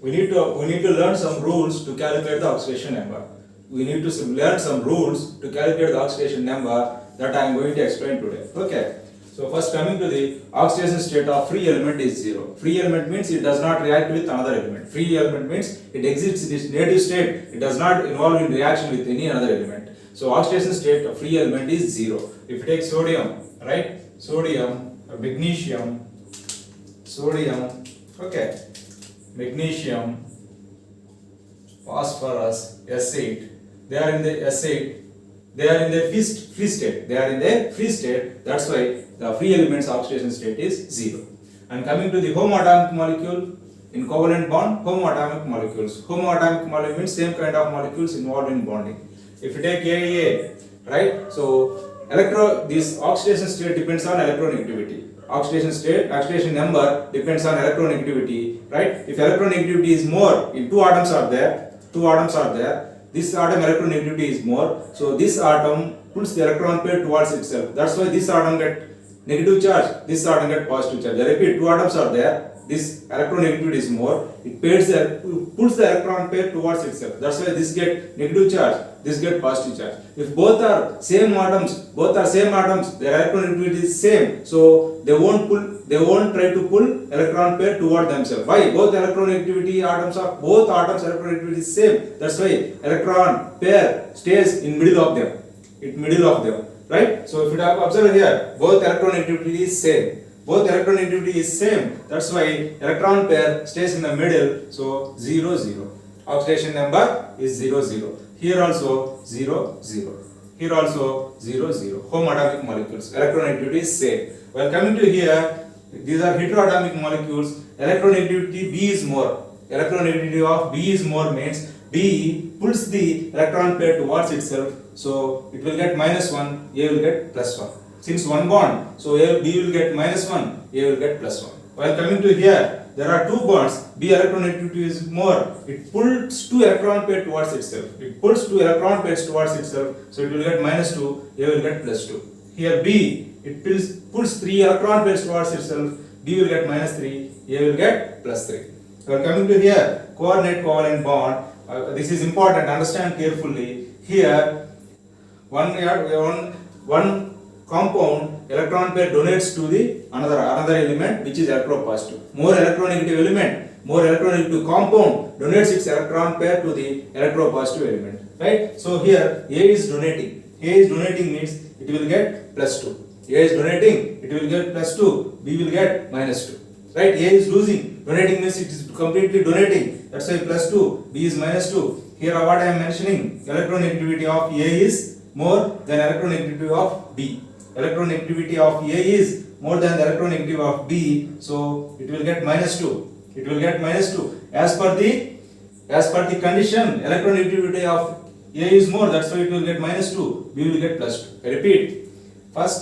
we need to learn some rules to calculate the oxidation number. We need to learn some rules to calculate the oxidation number that I am going to explain today. Okay. So first, coming to the oxidation state of free element is 0. Free element means it does not react with another element. Free element means it exits in its native state. It does not involve in reaction with any another element. So oxidation state of free element is 0. If you take sodium, right? Sodium, magnesium, sodium, okay, magnesium, phosphorus, acid. They are in the acid. They are in the free state. They are in the free state. That's why the free element's oxidation state is 0. And coming to the homoatomic molecule, in covalent bond, homoatomic molecules. Homoatomic molecule means same kind of molecules involved in bonding. If you take AA, right? So this oxidation state depends on electronegativity. Oxidation number depends on electronegativity, right? If electronegativity is more, if two atoms are there, this atom electronegativity is more, so this atom pulls the electron pair towards itself. That's why this atom get negative charge, this atom get positive charge. I repeat, two atoms are there, this electronegativity is more, it pulls the electron pair towards itself. That's why this get negative charge, this get positive charge. If both are same atoms, their electronegativity is same, so they won't try to pull electron pair toward themselves. Why? Both electronegativity atoms electronegativity is same. That's why electron pair stays in middle of them. Right? So if you have observed here, both electronegativity is same. That's why electron pair stays in the middle. So 0, 0. Oxidation number is 0, 0. Here also 0, 0. Here also 0, 0. Homoatomic molecules. Electronegativity is same. Well, coming to here, these are heteroatomic molecules. Electronegativity B is more. Electronegativity of B is more means B pulls the electron pair towards itself. So it will get -1, A will get +1. Since one bond, so B will get -1, A will get +1. While coming to here, there are two bonds. B electronegativity is more. It pulls two electron pairs towards itself. So it will get -2, A will get +2. Here B, it pulls 3 electron pairs towards itself. B will get -3, A will get +3. While coming to here, coordinate covalent bond. This is important. Understand carefully. Here, one compound electron pair donates to the another element which is electropositive. More electronegative compound donates its electron pair to the electropositive element. Right? So here A is donating. Means it will get +2. A is donating, it will get +2. B will get -2. Right? A is losing. Donating means it is completely donating. That's why +2. B is -2. Here what I am mentioning, electronegativity of A is more than electronegativity of B. Electronegativity of A is more than the electronegativity of B, so it will get -2. As per the condition, electronegativity of A is more, that's why it will get -2. B will get +2. I repeat. First,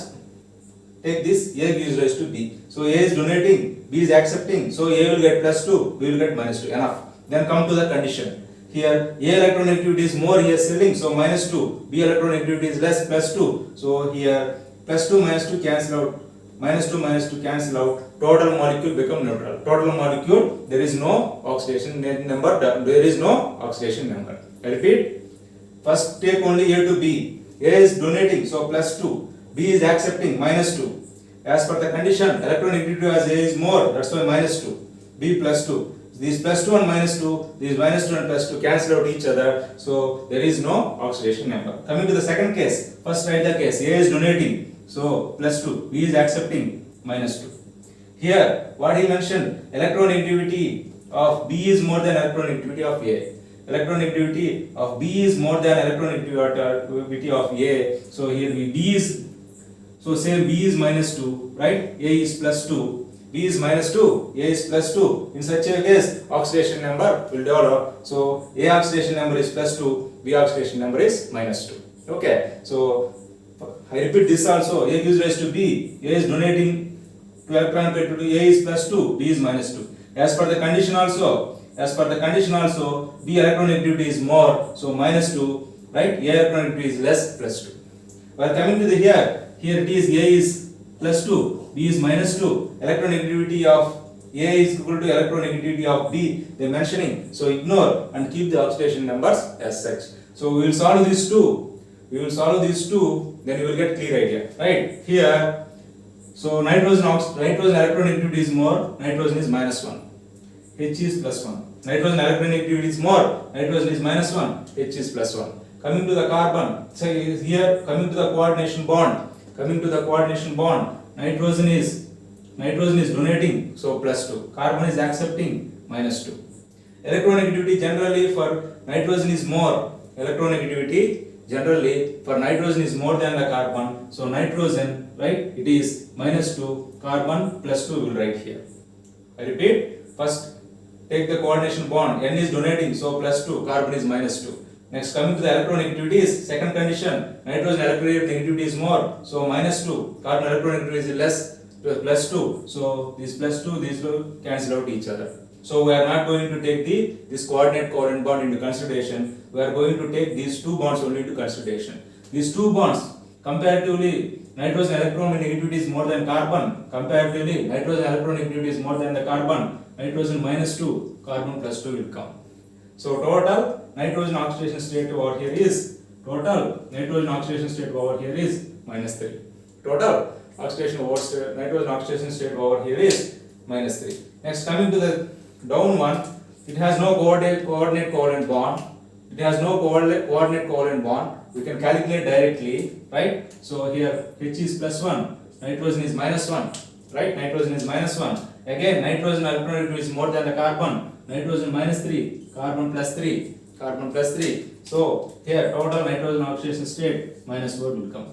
take this, A gives rise to B. So A is donating, B is accepting, so A will get +2, B will get -2. Enough. Then come to the condition. Here A electronegativity is more, he is selling, so -2. B electronegativity is less, +2. So here +2 -2 cancel out. -2 cancel out. Total molecule become neutral. Total molecule, there is no oxidation number. I repeat. First take only A to B. A is donating, so +2. B is accepting, -2. As per the condition, electronegativity as A is more, that's why -2. B +2. These +2 and -2, these -2 and +2 cancel out each other, so there is no oxidation number. Coming to the second case, first write the case. A is donating, so +2. B is accepting, -2. Here, what he mentioned, electronegativity of B is more than electronegativity of A. Electronegativity of B is more than electronegativity of A. So here B is, so say B is -2, right? A is +2. B is -2, A is +2. In such a case, oxidation number will develop. So A oxidation number is +2, B oxidation number is -2. Okay. So I repeat this also. A gives rise to B. A is donating to electron pair to A is +2, B is -2. As per the condition also, B electronegativity is more, so -2, right? A electronegativity is less, +2. While coming to the here it is A is +2, B is -2. Electronegativity of A is equal to electronegativity of D. They are mentioning. So ignore and keep the oxidation numbers as such. So we will solve these two. We will solve these two. Then you will get clear idea. Right here. So nitrogen electronegativity is more. Nitrogen is minus 1. H is plus 1. Nitrogen electronegativity is more. Nitrogen is minus 1. H is plus 1. Coming to the carbon. So here coming to the coordination bond. Nitrogen is donating, so plus 2. Carbon is accepting, minus 2. Electronegativity generally for nitrogen is more. Electronegativity generally for nitrogen is more than the carbon. So nitrogen, right, it is minus 2. Carbon plus 2 we will write here. I repeat, first take the coordination bond. N is donating, so plus 2. Carbon is minus 2. Next, coming to the electronegativity is second condition. Nitrogen electronegativity is more, so minus 2. Carbon electronegativity is less, plus 2. So this plus 2, these will cancel out each other. So we are not going to take this coordinate covalent bond into consideration. We are going to take these two bonds only into consideration. These two bonds, comparatively, nitrogen electronegativity is more than carbon. Comparatively, nitrogen electronegativity is more than the carbon. Nitrogen minus 2, carbon plus 2 will come. So total nitrogen oxidation state over here is minus 3. Total nitrogen oxidation state over here is minus 3. Next, coming to the down one, it has no coordinate covalent bond. We can calculate directly, right? So here H is plus 1, nitrogen is minus 1, right? Nitrogen is minus 1. Again, nitrogen electronegativity is more than the carbon. Nitrogen minus 3, carbon plus 3. So here total nitrogen oxidation state minus 4 will come.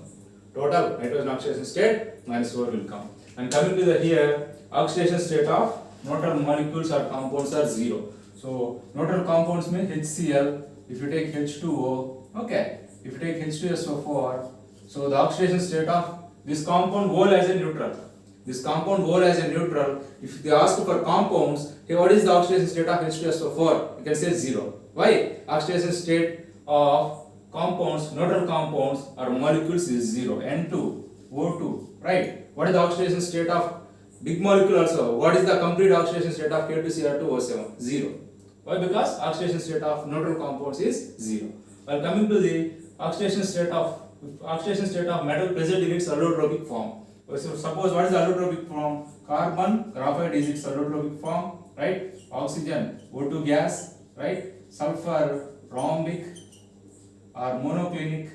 And coming to the here, oxidation state of neutral molecules or compounds are 0. So neutral compounds mean HCl. If you take H2O, okay. If you take H2SO4, so the oxidation state of this compound whole as a neutral. If they ask for compounds, hey, what is the oxidation state of H2SO4? You can say 0. Why? Oxidation state of compounds, neutral compounds or molecules is 0. N2, O2, right? What is the oxidation state of big molecule also? What is the complete oxidation state of K2Cr2O7? 0. Why? Because oxidation state of neutral compounds is 0. While coming to the oxidation state of metal present in its allotropic form. So suppose what is the allotropic form? Carbon, graphite is its allotropic form, right? Oxygen, O2 gas, right? Sulfur, rhombic or monoclinic.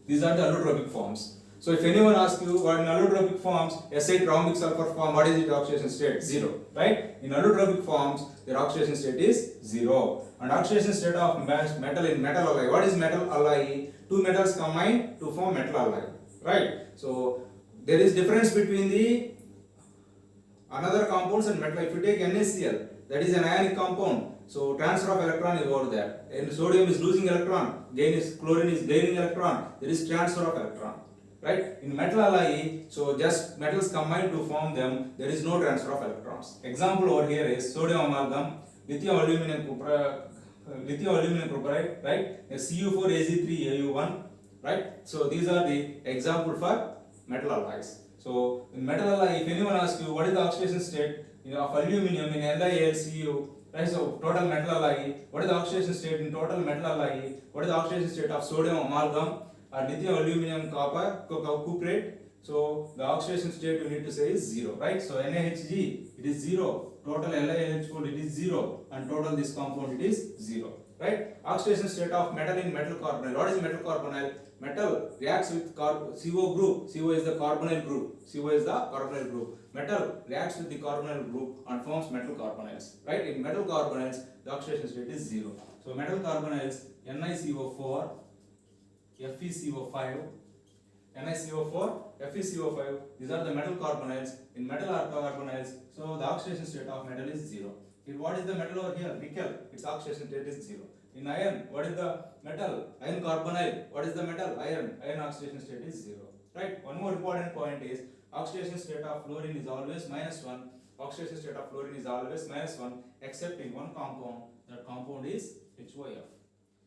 These are the allotropic forms. So if anyone asks you what in allotropic forms, acid, rhombic, sulfur form, what is its oxidation state? 0, right? In allotropic forms, their oxidation state is 0. And oxidation state of metal in metal alloy. What is metal alloy? Two metals combine to form metal alloy, right? So there is difference between the another compounds and metal. If you take NaCl, that is an ionic compound. So transfer of electron is over there. And sodium is losing electron. Chlorine is gaining electron. There is transfer of electron, right? In metal alloy, so just metals combine to form them. There is no transfer of electrons. Example over here is sodium amalgam, lithium aluminum chloride, right? Cu4Ag3Au1, right? So these are the example for metal alloys. So in metal alloy, if anyone asks you what is the oxidation state of aluminum in LiAlCu, right? So total metal alloy, what is the oxidation state in total metal alloy? What is the oxidation state of sodium amalgam or lithium aluminum copper cuprate? So the oxidation state you need to say is 0, right? So NaHg, it is 0. Total LiH4, it is 0. And total this compound, it is 0, right? Oxidation state of metal in metal carbonyl. What is metal carbonyl? Metal reacts with CO group. CO is the carbonyl group. Metal reacts with the carbonyl group and forms metal carbonyls, right? In metal carbonyls, the oxidation state is 0. So metal carbonyls, NiCO4, FeCO5, NiCO4, FeCO5, these are the metal carbonyls. In metal carbonyls, so the oxidation state of metal is 0. What is the metal over here? Nickel, its oxidation state is 0. In iron, what is the metal? Iron carbonyl, what is the metal? Iron. Iron oxidation state is 0. Right? One more important point is oxidation state of fluorine is always -1. Oxidation state of fluorine is always -1 except in one compound. That compound is HOF.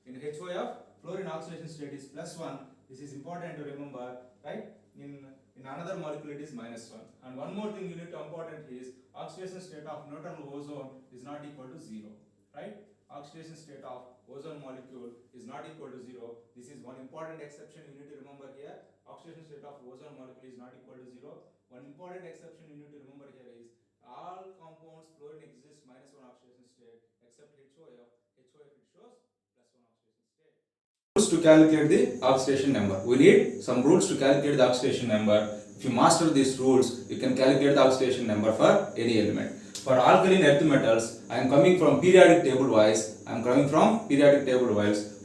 In HOF, fluorine oxidation state is +1. This is important to remember, right? In In another molecule it is -1. And one more thing you need to important is oxidation state of neutral ozone is not equal to 0, right? Oxidation state of ozone molecule is not equal to 0. This is one important exception you need to remember here. Oxidation state of ozone molecule is not equal to 0. One important exception you need to remember here is all compounds fluorine exists -1 oxidation state except HOF. HOF it shows +1 oxidation state. Rules to calculate the oxidation number. We need some rules to calculate the oxidation number. If you master these rules, you can calculate the oxidation number for any element. For alkaline earth metals, I am coming from periodic table wise.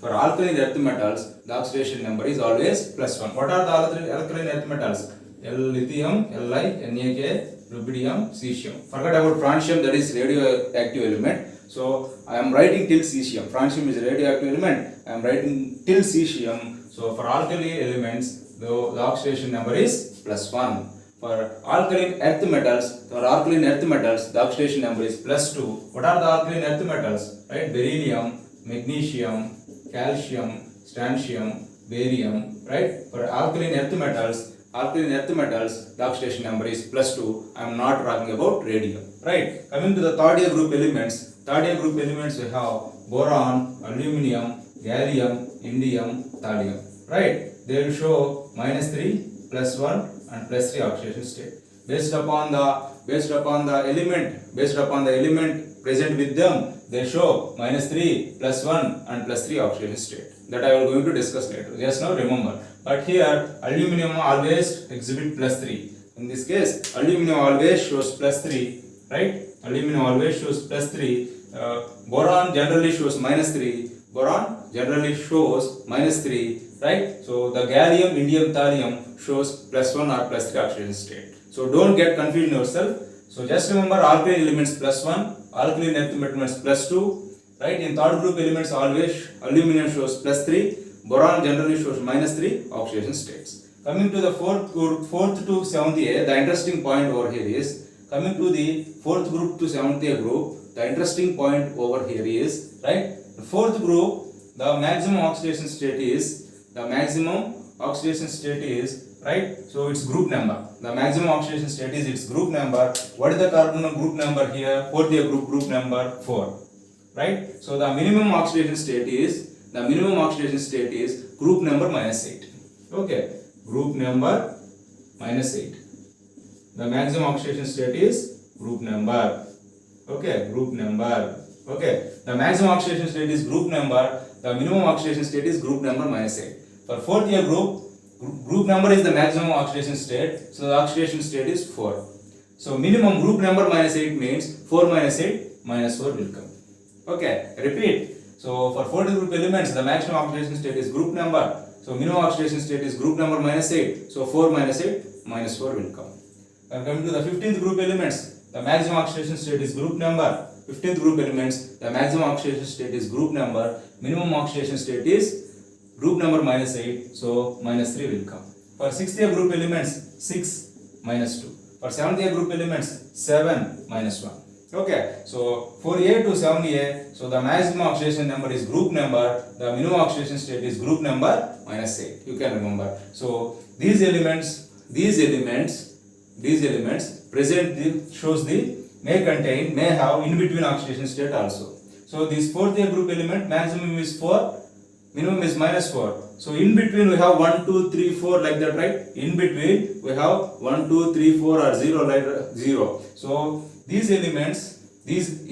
For alkaline earth metals, the oxidation number is always +1. What are the alkaline earth metals? Lithium, Li, NaK, rubidium, cesium. Forget about francium, that is radioactive element. So I am writing till cesium. Francium is a radioactive element. I am writing till cesium. So for alkali elements, the oxidation number is +1. For alkaline earth metals, the oxidation number is +2. What are the alkaline earth metals? Right? Beryllium, magnesium, calcium, strontium, barium. Right? For alkaline earth metals, the oxidation number is +2. I am not talking about radium. Right? Coming to the third year group elements we have boron, aluminum, gallium, indium, thallium. Right? They will show -3, +1 and +3 oxidation state. Based upon the element present with them, they show -3, +1 and +3 oxidation state. That I will going to discuss later. Just now remember. But here aluminum always exhibit +3. In this case, aluminum always shows +3, right? Aluminum always shows +3. Boron generally shows -3. Right? So the gallium, indium, thallium shows +1 or +3 oxidation state. So don't get confused yourself. So just remember alkaline elements +1, alkaline earth metals +2. Right? In third group elements always aluminum shows +3. Boron generally shows -3 oxidation states. Coming to the fourth to 7th A, the interesting point over here is coming to the fourth group to 7th A group. The interesting point over here is, right? The fourth group, the maximum oxidation state is right? So its group number. The maximum oxidation state is its group number. What is the carbon group number here? Fourth A group number 4. Right? So the minimum oxidation state is group number -8. Okay, group number -8. The maximum oxidation state is group number. Okay, group number. Okay, the maximum oxidation state is group number. The minimum oxidation state is group number -8. For fourth year group number is the maximum oxidation state. So the oxidation state is 4. So minimum group number -8 means 4 - 8 -4 will come. Okay, repeat. So for 4th group elements, the maximum oxidation state is group number. So minimum oxidation state is group number -8. So 4 - 8 -4 will come. And coming to the 15th group elements, the maximum oxidation state is group number. 15th group elements, the maximum oxidation state is group number. Minimum oxidation state is group number -8. So -3 will come. For 6th year group elements, 6 -2. For 7th year group elements, 7 -1. Okay, so for A to 7A, so the maximum oxidation number is group number, the minimum oxidation state is group number -8. You can remember. So these elements present shows the may have in between oxidation state also. So this fourth A group element maximum is 4, minimum is -4. So in between we have 1, 2, 3, 4 like that, right? In between we have 1, 2, 3, 4 or 0 like 0. So these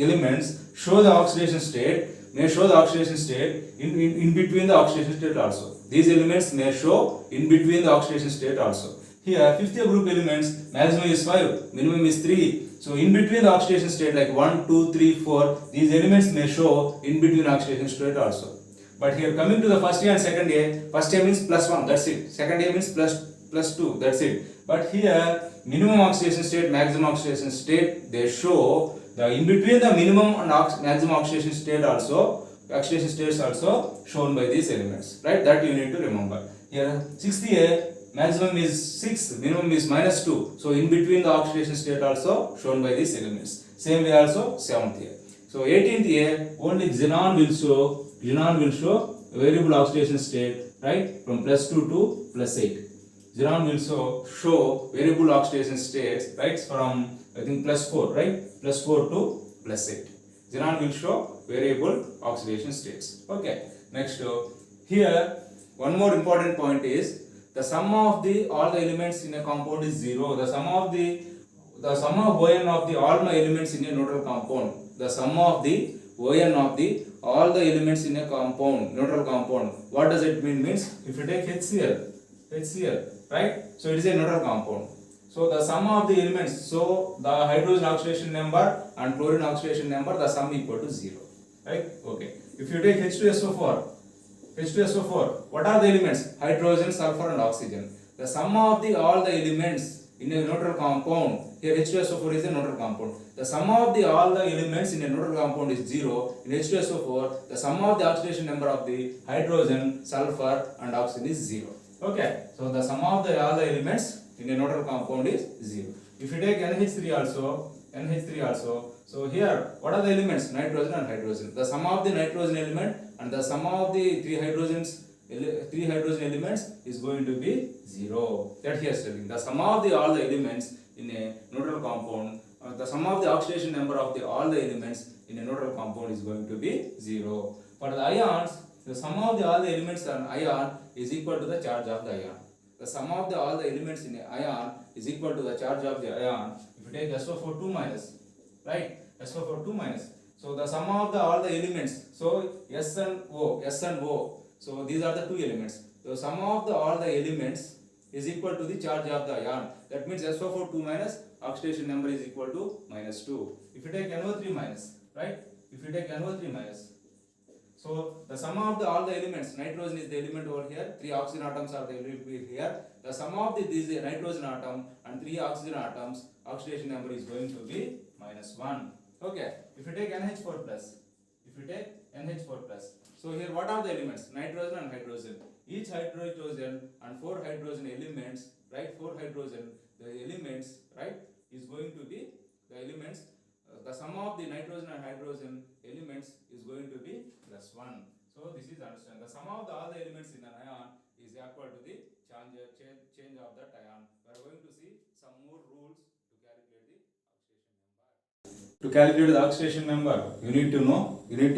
elements show the oxidation state, may show the oxidation state in between the oxidation state also. These elements may show in between the oxidation state also. Here 5th year group elements maximum is 5, minimum is 3. So in between the oxidation state like 1, 2, 3, 4, these elements may show in between oxidation state also. But here coming to the first A and second A, first A means +1, that's it. Second A means +2, that's it. But here minimum oxidation state, maximum oxidation state, they show the in between the minimum and maximum oxidation states also shown by these elements, right? That you need to remember. Here 6th A, maximum is 6, minimum is -2. So in between the oxidation state also shown by these elements. Same way also 7th A. So 18th A, only xenon will show variable oxidation state, right? From +2 to +8. xenon will show variable oxidation states, right, from I think +4, right, +4 to +8. Xenon will show variable oxidation states. Okay, next here one more important point is the sum of the all the elements in a compound is 0. The sum of ON of the all my elements in a neutral compound, the sum of the ON of the all the elements in a compound, neutral compound, what does it mean? Means if you take HCl, right, so it is a neutral compound. So the sum of the elements, so the hydrogen oxidation number and chlorine oxidation number, the sum equal to 0, right? Okay, if you take H2SO4, what are the elements? Hydrogen, sulfur and oxygen. The sum of the all the elements in a neutral compound, here H2SO4 is a neutral compound. The sum of the all the elements in a neutral compound is 0. In H2SO4, the sum of the oxidation number of the hydrogen, sulfur and oxygen is 0. Okay, so the sum of the all the elements in a neutral compound is 0. If you take NH3 also, so here what are the elements? Nitrogen and hydrogen. The sum of the nitrogen element and the sum of the three hydrogen elements is going to be 0. That here is telling the sum of the all the elements in a neutral compound, the sum of the oxidation number of the all the elements in a neutral compound is going to be 0. For the ions, the sum of the all the elements in ion is equal to the charge of the ion. The sum of the all the elements in a ion is equal to the charge of the ion. If you take SO4 2 minus, right, SO4 2 minus, so the sum of the all the elements, so S and O, so these are the two elements. The sum of the all the elements is equal to the charge of the ion. That means SO4 2 minus, oxidation number is equal to -2. If you take NO3 minus, right, if you take NO3 minus, so the sum of the all the elements, nitrogen is the element over here, 3 oxygen atoms are the element here. The sum of these nitrogen atom and 3 oxygen atoms, oxidation number is going to be -1. Okay, if you take NH4 plus, so here what are the elements? Nitrogen and hydrogen. Each hydrogen and 4 hydrogen elements, right, 4 hydrogen, the elements, right, is going to be the elements, the sum of the nitrogen and hydrogen elements is going to be +1. So this is understand. The sum of all the elements in an ion is equal to the change of that ion. We are going to see some more rules to calculate the oxidation number. To calculate the oxidation number, you need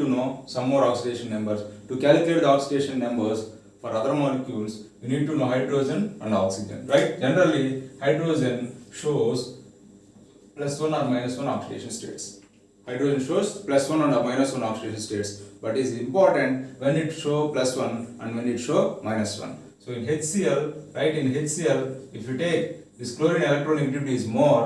to know some more oxidation numbers. To calculate the oxidation numbers for other molecules, you need to know hydrogen and oxygen, right? Generally, hydrogen shows +1 or -1 oxidation states. Hydrogen shows +1 or -1 oxidation states, but it is important when it show +1 and when it show -1. So in HCl, right, in HCl, if you take this chlorine electronegativity is more,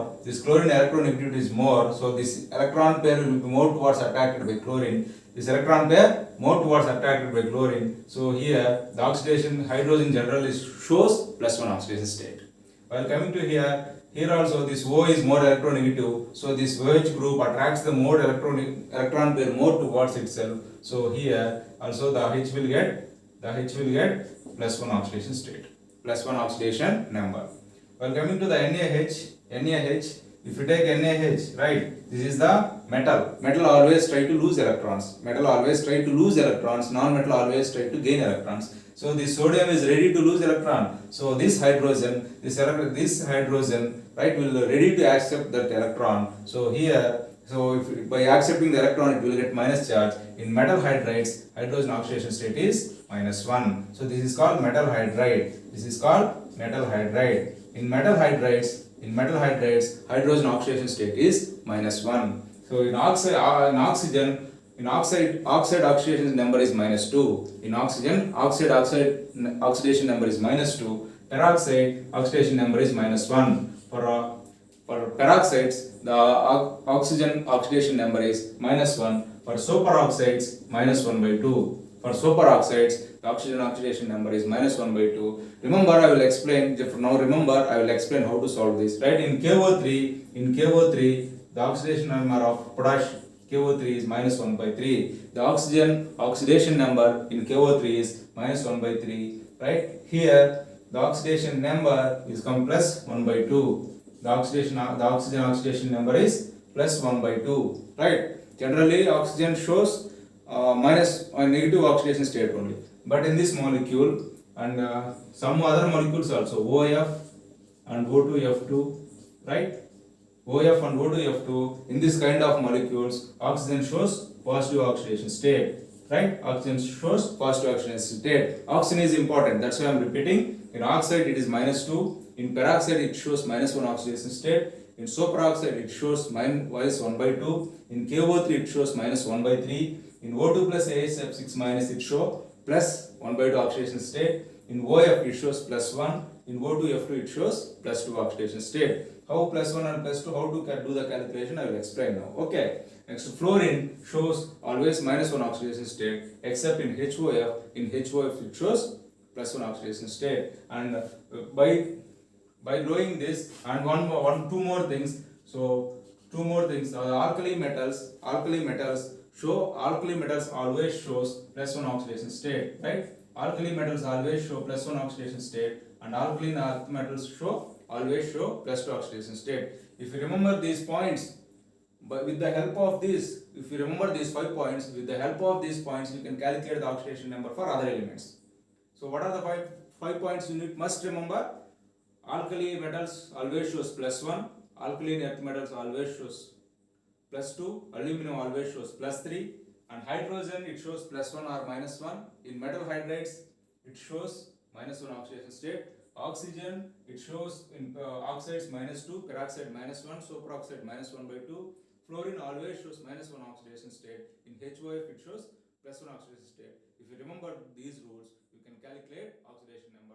so this electron pair will be more towards attracted by chlorine. This electron pair more towards attracted by chlorine. So here the oxidation hydrogen generally shows +1 oxidation state. While coming to here also this O is more electronegative, so this OH group attracts the more electron pair more towards itself. So here also the H will get +1 oxidation state, +1 oxidation number. While coming to the NaH, if you take NaH, right, this is the metal. Metal always try to lose electrons. Non-metal always try to gain electrons. So this sodium is ready to lose electron. So this hydrogen, right, will ready to accept that electron. So here, if by accepting the electron, it will get minus charge. In metal hydrides, hydrogen oxidation state is -1. So this is called metal hydride. In metal hydrides, hydrogen oxidation state is -1. So in oxygen, oxide oxidation number is -2. In oxygen, oxidation number is -2. Peroxide oxidation number is -1. For peroxides, the oxygen oxidation number is -1. For superoxides, -1/2. For superoxides, the oxygen oxidation number is -1/2. Remember, I will explain how to solve this. Right? In KO3, the oxidation number of potash KO3 is -1/3. The oxidation number in KO3 is -1/3. Right? Here, the oxidation number is +1/2. The oxygen oxidation number is +1/2. Right? Generally, oxygen shows negative oxidation state only. But in this molecule, and some other molecules also, OF and O2F2, right? OF and O2F2, in this kind of molecules, oxygen shows positive oxidation state, right? Oxygen shows positive oxidation state. Oxygen is important, that's why I am repeating. In oxide it is -2, in peroxide it shows -1 oxidation state, in superoxide it shows -1/2, in KO3 it shows -1/3, in O2 plus ASF6 minus it shows +1/2 oxidation state, in OF it shows +1, in O2F2 it shows +2 oxidation state. How +1 and +2, how to do the calculation, I will explain now. Okay. Next, fluorine shows always -1 oxidation state, except in HOF. In HOF it shows +1 oxidation state. And by knowing this, and two more things. So two more things. Alkali metals always shows +1 oxidation state, right? Alkali metals always show +1 oxidation state, and alkaline earth metals always show +2 oxidation state. If you remember these points, but with the help of this, if you remember these 5 points, with the help of these points, you can calculate the oxidation number for other elements. So what are the five points you must remember? Alkali metals always shows +1, alkaline earth metals always shows +2, aluminum always shows +3, and hydrogen it shows +1 or -1. In metal hydrides it shows -1 oxidation state. Oxygen it shows in oxides -2, peroxide -1, superoxide -1/2. Fluorine always shows -1 oxidation state. In HOF it shows +1 oxidation state. If you remember these rules, you can calculate oxidation number.